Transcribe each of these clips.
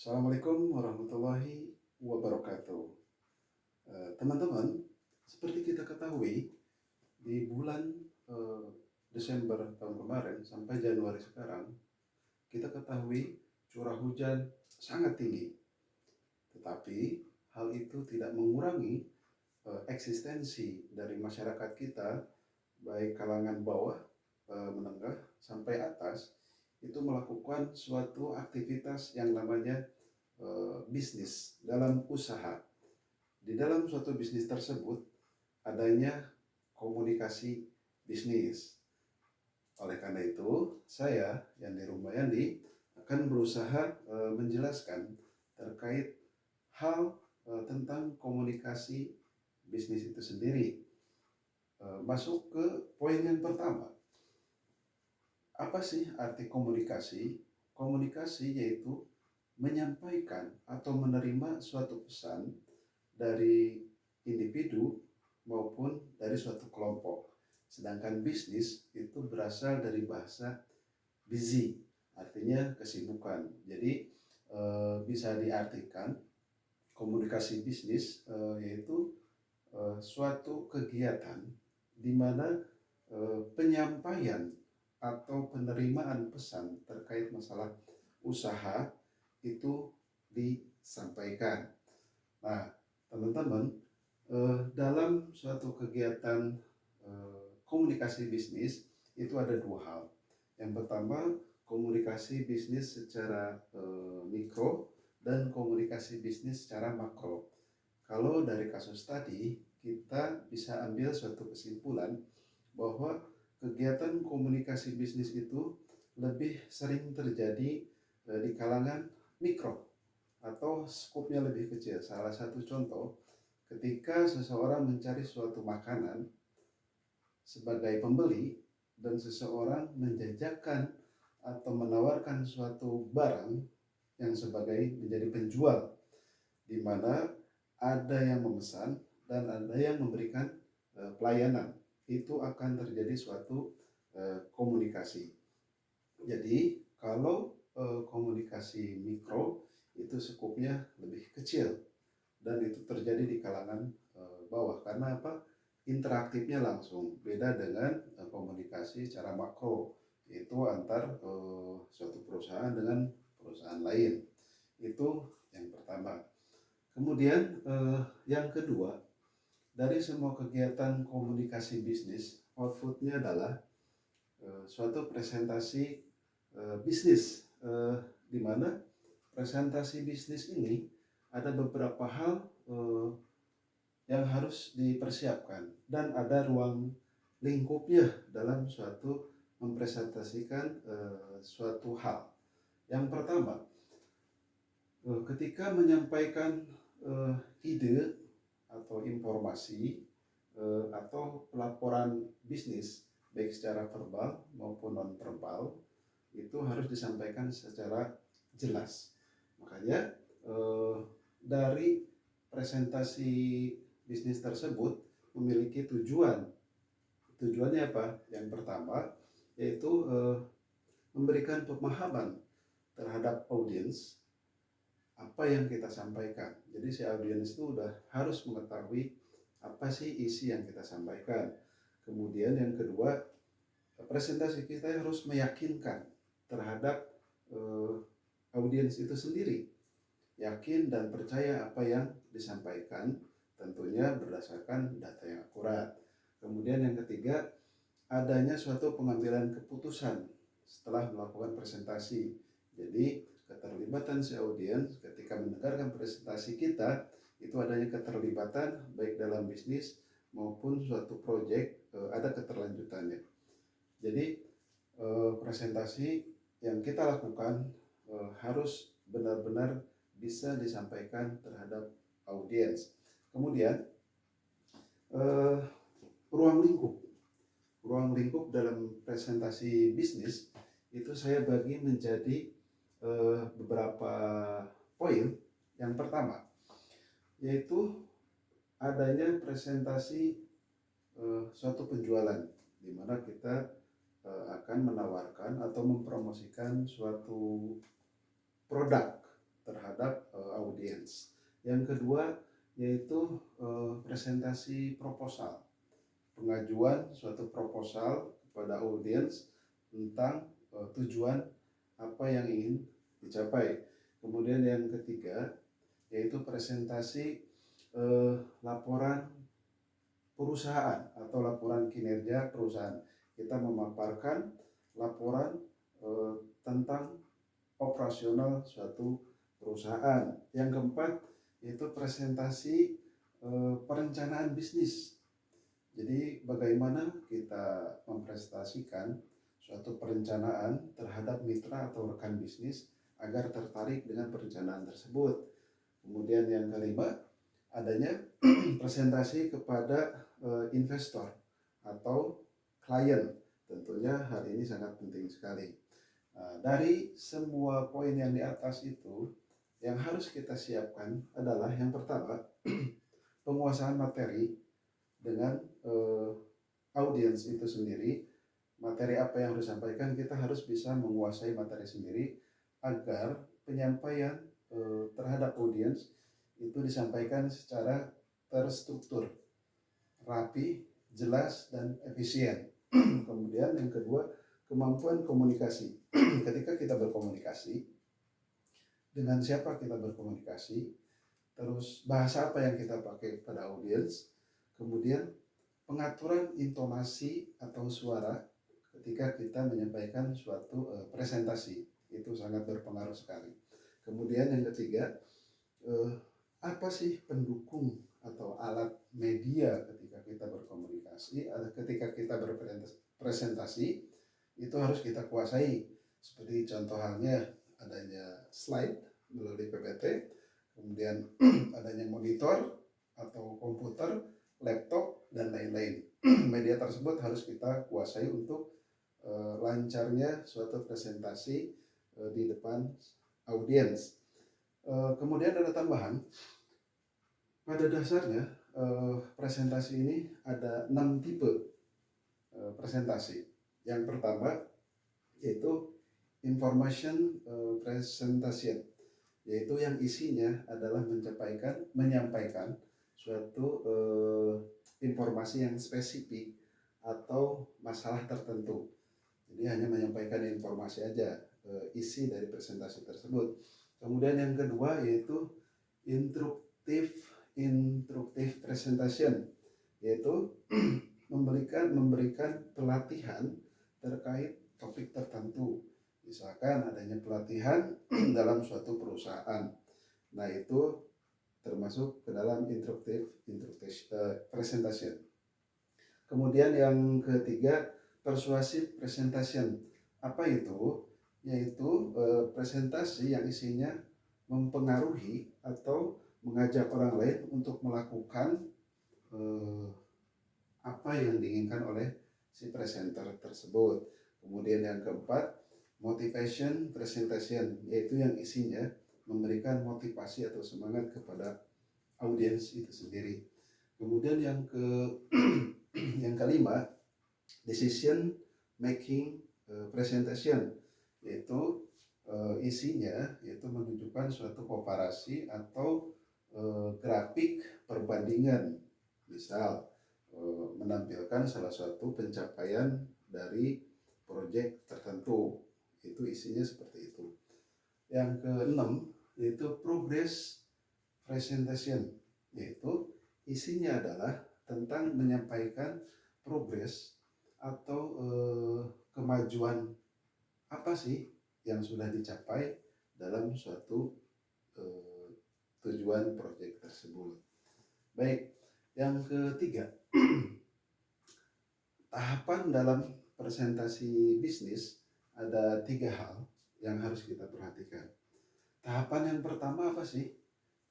Assalamualaikum warahmatullahi wabarakatuh. Teman-teman, seperti kita ketahui, di bulan eh, Desember tahun kemarin sampai Januari sekarang, kita ketahui curah hujan sangat tinggi. Tetapi hal itu tidak mengurangi eksistensi dari masyarakat kita, baik kalangan bawah, menengah, sampai atas, itu melakukan suatu aktivitas yang namanya bisnis dalam usaha. Di dalam suatu bisnis tersebut adanya komunikasi bisnis. Oleh karena itu, saya Yandi Rumayandi akan berusaha menjelaskan terkait hal tentang komunikasi bisnis itu sendiri. Masuk ke poin yang pertama. Apa sih arti komunikasi? Komunikasi yaitu menyampaikan atau menerima suatu pesan dari individu maupun dari suatu kelompok. Sedangkan bisnis itu berasal dari bahasa busy, artinya kesibukan. Jadi bisa diartikan komunikasi bisnis yaitu suatu kegiatan di mana penyampaian atau penerimaan pesan terkait masalah usaha itu disampaikan. Nah, teman-teman, dalam suatu kegiatan komunikasi bisnis itu ada dua hal. Yang pertama, komunikasi bisnis secara mikro dan komunikasi bisnis secara makro. Kalau dari kasus tadi, kita bisa ambil suatu kesimpulan bahwa kegiatan komunikasi bisnis itu lebih sering terjadi di kalangan mikro atau skupnya lebih kecil. Salah satu contoh, ketika seseorang mencari suatu makanan sebagai pembeli dan seseorang menjajakan atau menawarkan suatu barang yang sebagai menjadi penjual, di mana ada yang memesan dan ada yang memberikan pelayanan, itu akan terjadi suatu komunikasi. Jadi kalau komunikasi mikro itu skupnya lebih kecil dan itu terjadi di kalangan bawah. Karena apa? Interaktifnya langsung. Beda dengan komunikasi secara makro, itu antar suatu perusahaan dengan perusahaan lain. Itu yang pertama. Kemudian yang kedua, dari semua kegiatan komunikasi bisnis, outputnya adalah suatu presentasi bisnis, di mana presentasi bisnis ini ada beberapa hal yang harus dipersiapkan dan ada ruang lingkupnya dalam suatu mempresentasikan suatu hal. Yang pertama, ketika menyampaikan ide atau informasi atau pelaporan bisnis baik secara verbal maupun non verbal, itu harus disampaikan secara jelas. Makanya dari presentasi bisnis tersebut memiliki tujuan. Tujuannya apa? Yang pertama yaitu memberikan pemahaman terhadap audiens apa yang kita sampaikan. Jadi si audiens itu udah harus mengetahui apa sih isi yang kita sampaikan. Kemudian yang kedua, presentasi kita harus meyakinkan terhadap audiens itu sendiri. Yakin dan percaya apa yang disampaikan, tentunya berdasarkan data yang akurat. Kemudian yang ketiga, adanya suatu pengambilan keputusan setelah melakukan presentasi. Jadi keterlibatan si audiens ketika mendengarkan presentasi kita itu adanya keterlibatan baik dalam bisnis maupun suatu proyek, ada keterlanjutannya. Jadi presentasi yang kita lakukan harus benar-benar bisa disampaikan terhadap audiens. Kemudian ruang lingkup dalam presentasi bisnis itu saya bagi menjadi beberapa poin. Yang pertama yaitu adanya presentasi suatu penjualan, di mana kita akan menawarkan atau mempromosikan suatu produk terhadap audiens. Yang kedua yaitu presentasi proposal, pengajuan suatu proposal kepada audiens tentang tujuan apa yang ingin dicapai. Kemudian yang ketiga yaitu presentasi laporan perusahaan atau laporan kinerja perusahaan. Kita memaparkan laporan tentang operasional suatu perusahaan. Yang keempat yaitu presentasi perencanaan bisnis. Jadi bagaimana kita mempresentasikan suatu perencanaan terhadap mitra atau rekan bisnis agar tertarik dengan perencanaan tersebut. Kemudian yang kelima, adanya presentasi kepada investor atau klien. Tentunya hal ini sangat penting sekali. Dari semua poin yang di atas itu, yang harus kita siapkan adalah yang pertama, penguasaan materi dengan audiens itu sendiri. Materi apa yang harus disampaikan, kita harus bisa menguasai materi sendiri agar penyampaian terhadap audiens itu disampaikan secara terstruktur, rapi, jelas, dan efisien. Kemudian yang kedua, kemampuan komunikasi. Ketika kita berkomunikasi, dengan siapa kita berkomunikasi, terus bahasa apa yang kita pakai pada audiens, kemudian pengaturan intonasi atau suara ketika kita menyampaikan suatu presentasi, itu sangat berpengaruh sekali. Kemudian yang ketiga, apa sih pendukung atau alat media ketika kita berkomunikasi, ketika kita berpresentasi, itu harus kita kuasai. Seperti contoh halnya adanya slide melalui PPT, kemudian adanya monitor atau komputer, laptop, dan lain-lain. Media tersebut harus kita kuasai untuk lancarnya suatu presentasi di depan audiens. Kemudian ada tambahan, pada dasarnya presentasi ini ada 6 tipe presentasi. Yang pertama yaitu information presentation, yaitu yang isinya adalah menyampaikan suatu informasi yang spesifik atau masalah tertentu. Jadi hanya menyampaikan informasi aja, isi dari presentasi tersebut. Kemudian yang kedua yaitu instructive presentation, yaitu memberikan pelatihan terkait topik tertentu. Misalkan adanya pelatihan dalam suatu perusahaan. Nah, itu termasuk ke dalam instructive presentation. Kemudian yang ketiga, persuasive presentation. Apa itu? Yaitu presentasi yang isinya mempengaruhi atau mengajak orang lain untuk melakukan apa yang diinginkan oleh si presenter tersebut. Kemudian yang keempat, motivation presentation, yaitu yang isinya memberikan motivasi atau semangat kepada audiens itu sendiri. Kemudian yang kelima, decision making presentation, yaitu isinya yaitu menunjukkan suatu komparasi atau grafik perbandingan, misal menampilkan salah satu pencapaian dari proyek tertentu, itu isinya seperti itu. Yang keenam yaitu progress presentation, yaitu isinya adalah tentang menyampaikan progres atau kemajuan apa sih yang sudah dicapai dalam suatu tujuan proyek tersebut. Baik, yang ketiga, tahapan dalam presentasi bisnis ada 3 hal yang harus kita perhatikan. Tahapan yang pertama apa sih?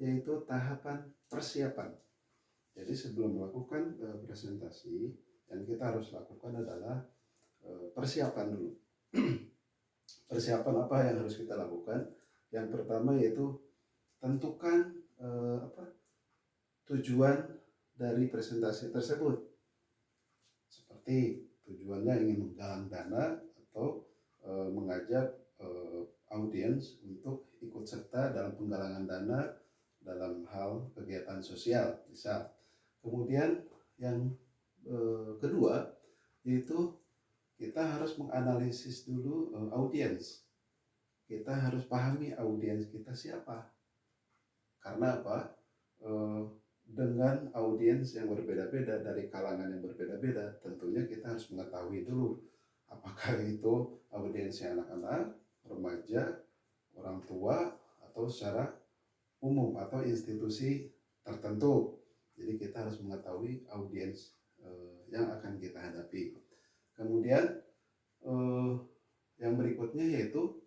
Yaitu tahapan persiapan. Jadi sebelum melakukan presentasi, yang kita harus lakukan adalah persiapan dulu. Persiapan apa yang harus kita lakukan? Yang pertama yaitu tentukan tujuan dari presentasi tersebut. Seperti tujuannya ingin menggalang dana atau mengajak audiens untuk ikut ikut serta dalam penggalangan dana dalam hal kegiatan sosial misal. Kemudian yang kedua yaitu kita harus menganalisis dulu audiens. Kita harus pahami audiens kita siapa. Karena apa? Dengan audiens yang berbeda-beda dari kalangan yang berbeda-beda, tentunya kita harus mengetahui dulu apakah itu audiensnya anak-anak, remaja, orang tua, atau secara umum atau institusi tertentu. Jadi kita harus mengetahui audiens yang akan kita hadapi. Kemudian yang berikutnya yaitu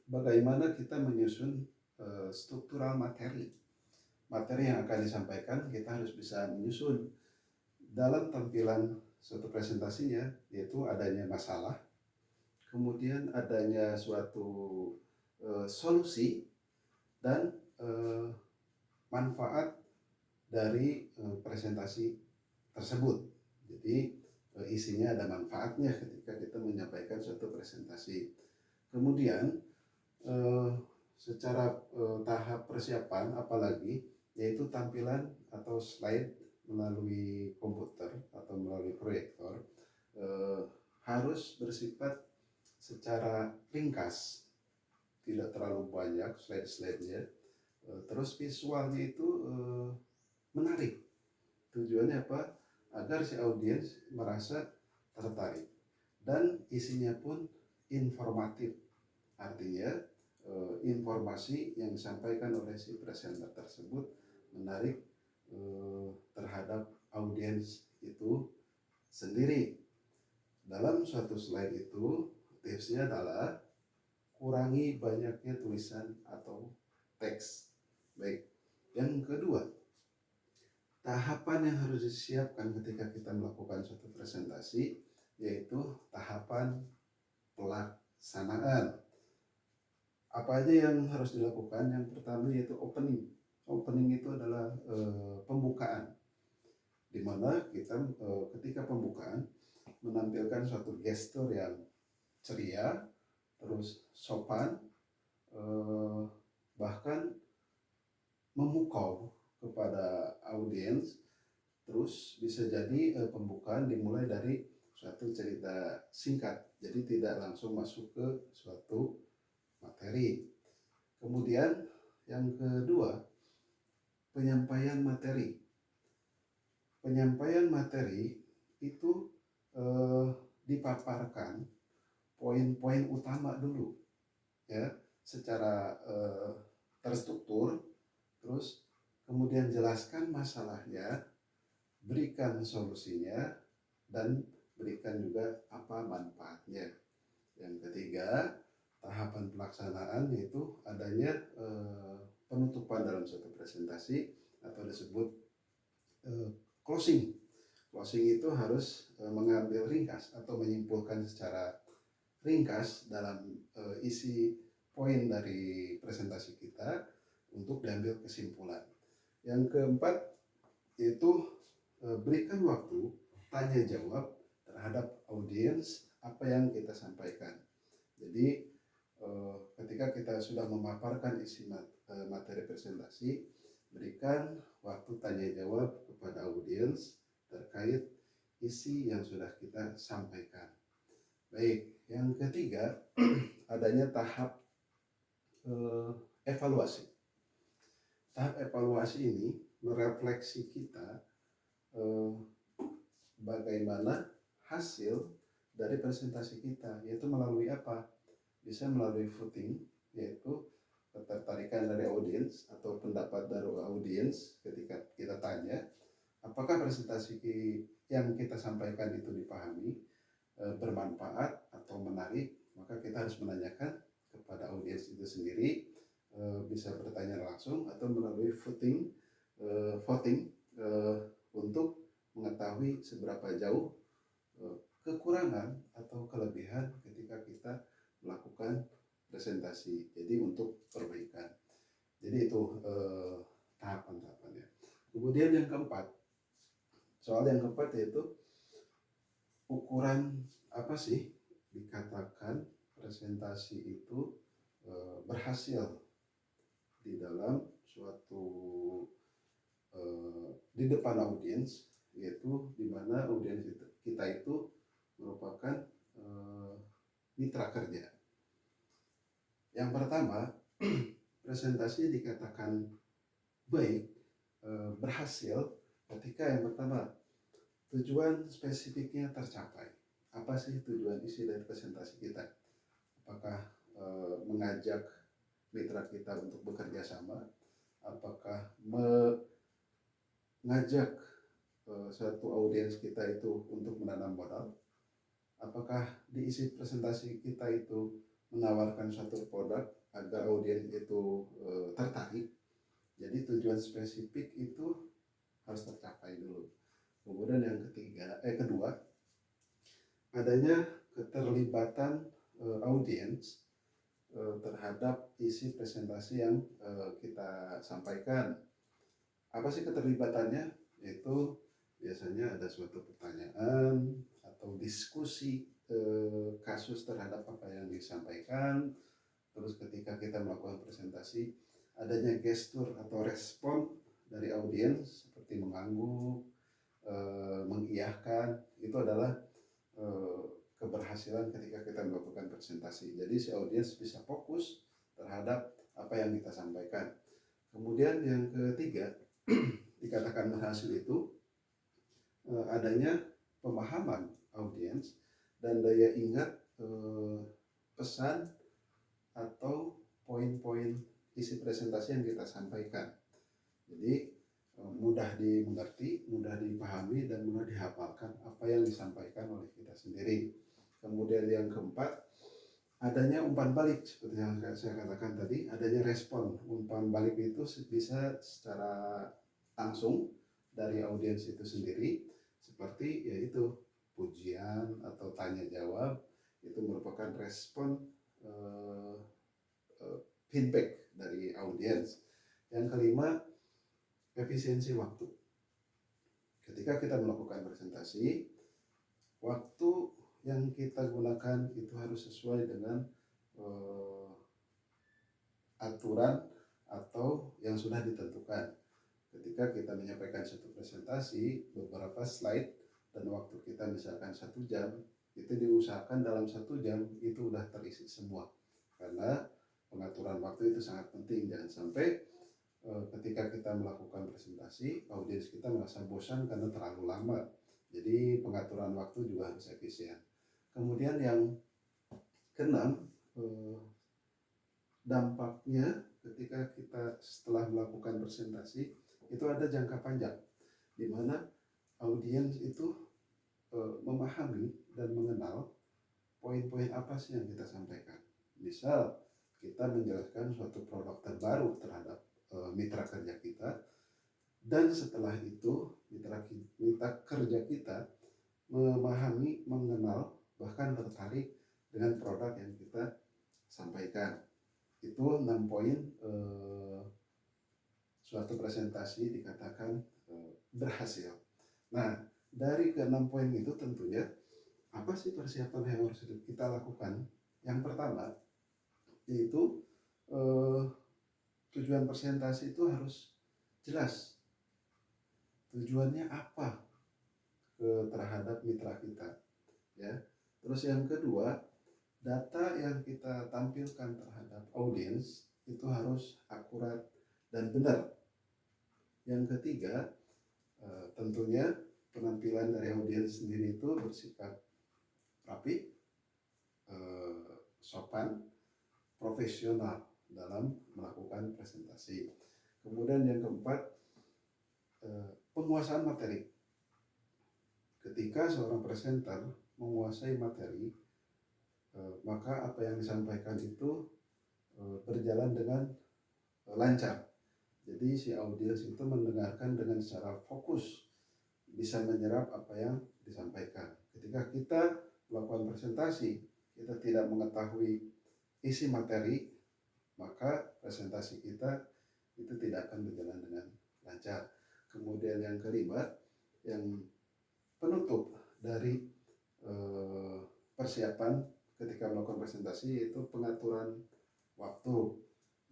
bagaimana kita menyusun struktural materi. Materi yang akan disampaikan kita harus bisa menyusun dalam tampilan suatu presentasinya, yaitu adanya masalah, kemudian adanya suatu solusi, dan manfaat dari presentasi tersebut. Jadi isinya ada manfaatnya ketika kita menyampaikan suatu presentasi. Kemudian secara tahap persiapan apalagi yaitu tampilan atau slide melalui komputer atau melalui proyektor harus bersifat secara ringkas, tidak terlalu banyak slide-slide-nya, terus visualnya itu menarik. Tujuannya apa? Agar si audiens merasa tertarik dan isinya pun informatif, artinya informasi yang disampaikan oleh si presenter tersebut menarik terhadap audiens itu sendiri. Dalam suatu slide itu tipsnya adalah kurangi banyaknya tulisan atau teks. Baik, yang kedua, tahapan yang harus disiapkan ketika kita melakukan suatu presentasi yaitu tahapan pelaksanaan. Apa aja yang harus dilakukan? Yang pertama yaitu opening. Opening itu adalah pembukaan, di mana kita ketika pembukaan menampilkan suatu gestur yang ceria, terus sopan, bahkan memukau kepada audiens. Terus bisa jadi pembukaan dimulai dari suatu cerita singkat, jadi tidak langsung masuk ke suatu materi. Kemudian yang kedua, penyampaian materi. Penyampaian materi itu dipaparkan poin-poin utama dulu, ya, secara terstruktur. Terus kemudian jelaskan masalahnya, berikan solusinya, dan berikan juga apa manfaatnya. Yang ketiga, tahapan pelaksanaan yaitu adanya penutupan dalam suatu presentasi atau disebut closing. Closing itu harus mengambil ringkas atau menyimpulkan secara ringkas dalam isi poin dari presentasi kita untuk diambil kesimpulan. Yang keempat yaitu berikan waktu tanya jawab terhadap audiens apa yang kita sampaikan. Jadi ketika kita sudah memaparkan isi materi presentasi, berikan waktu tanya jawab kepada audiens terkait isi yang sudah kita sampaikan. Baik, yang ketiga adanya tahap evaluasi. Tahap evaluasi ini merefleksi kita bagaimana hasil dari presentasi kita, yaitu melalui apa? Bisa melalui voting, yaitu ketertarikan dari audiens atau pendapat dari audiens ketika kita tanya apakah presentasi yang kita sampaikan itu dipahami, bermanfaat atau menarik, maka kita harus menanyakan kepada audiens itu sendiri, bisa bertanya langsung atau melalui voting untuk mengetahui seberapa jauh kekurangan atau kelebihan ketika kita melakukan presentasi. Jadi untuk perbaikan. Jadi itu tahapan-tahapannya. Kemudian yang keempat, soal yang keempat yaitu ukuran apa sih dikatakan presentasi itu berhasil di dalam suatu di depan audiens, yaitu di mana audiens kita itu merupakan mitra kerja. Yang pertama, presentasi dikatakan baik, berhasil ketika yang pertama tujuan spesifiknya tercapai. Apa sih tujuan isi dari presentasi kita? Apakah mengajak mitra kita untuk bekerja sama? Apakah mengajak suatu audiens kita itu untuk menanam modal? Apakah diisi presentasi kita itu menawarkan suatu produk agar audiens itu tertarik? Jadi tujuan spesifik itu harus tercapai dulu. Kemudian yang kedua, adanya keterlibatan audiens terhadap isi presentasi yang kita sampaikan. Apa sih keterlibatannya? Itu biasanya ada suatu pertanyaan atau diskusi kasus terhadap apa yang disampaikan. Terus ketika kita melakukan presentasi, adanya gestur atau respon dari audiens seperti mengangguk, mengiyahkan, itu adalah keberhasilan ketika kita melakukan presentasi. Jadi si audiens bisa fokus terhadap apa yang kita sampaikan. Kemudian yang ketiga, dikatakan berhasil itu adanya pemahaman audiens dan daya ingat pesan atau poin-poin isi presentasi yang kita sampaikan. Jadi mudah dimengerti, mudah dipahami, dan mudah dihafalkan apa yang disampaikan oleh kita sendiri. Kemudian yang keempat, adanya umpan balik, seperti yang saya katakan tadi, adanya respon. Umpan balik itu bisa secara langsung dari audiens itu sendiri, seperti yaitu pujian atau tanya jawab, itu merupakan respon feedback dari audiens. Yang kelima, efisiensi waktu. Ketika kita melakukan presentasi, waktu yang kita gunakan itu harus sesuai dengan aturan atau yang sudah ditentukan. Ketika kita menyampaikan satu presentasi, beberapa slide, dan waktu kita misalkan 1 jam, itu diusahakan dalam 1 jam itu sudah terisi semua. Karena pengaturan waktu itu sangat penting. Jangan sampai ketika kita melakukan presentasi, audiens kita merasa bosan karena terlalu lama. Jadi pengaturan waktu juga harus efisien. Kemudian yang keenam, dampaknya ketika kita setelah melakukan presentasi itu ada jangka panjang, di mana audiens itu memahami dan mengenal poin-poin apa sih yang kita sampaikan. Misal kita menjelaskan suatu produk terbaru terhadap mitra kerja kita, dan setelah itu mitra kerja kita memahami, mengenal, bahkan tertarik dengan produk yang kita sampaikan. Itu 6 poin suatu presentasi dikatakan berhasil. Nah, dari ke-6 poin itu tentunya apa sih persiapan yang harus kita lakukan? Yang pertama yaitu tujuan presentasi itu harus jelas. Tujuannya apa terhadap mitra kita, ya. Terus yang kedua, data yang kita tampilkan terhadap audiens itu harus akurat dan benar. Yang ketiga, tentunya penampilan dari audiens sendiri itu bersikap rapi, sopan, profesional dalam melakukan presentasi. Kemudian yang keempat, penguasaan materi. Ketika seorang presenter menguasai materi, maka apa yang disampaikan itu berjalan dengan lancar. Jadi si audiens itu mendengarkan dengan secara fokus, bisa menyerap apa yang disampaikan. Ketika kita melakukan presentasi, kita tidak mengetahui isi materi, maka presentasi kita itu tidak akan berjalan dengan lancar. Kemudian yang kelima, yang penutup dari persiapan ketika melakukan presentasi, yaitu pengaturan waktu.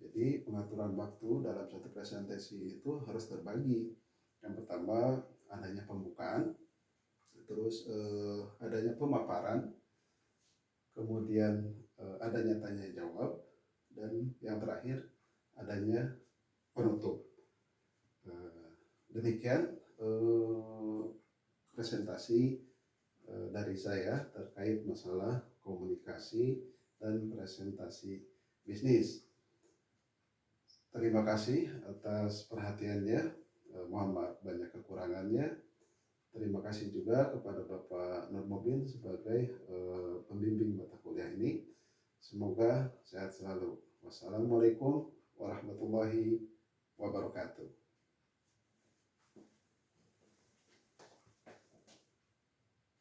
Jadi pengaturan waktu dalam satu presentasi itu harus terbagi. Yang pertama adanya pembukaan, terus adanya pemaparan, kemudian adanya tanya jawab, dan yang terakhir adanya penutup. Demikian presentasi dari saya terkait masalah komunikasi dan presentasi bisnis. Terima kasih atas perhatiannya. Mohon maaf banyak kekurangannya. Terima kasih juga kepada Bapak Nurmobin sebagai pembimbing mata kuliah ini. Semoga sehat selalu. Wassalamualaikum warahmatullahi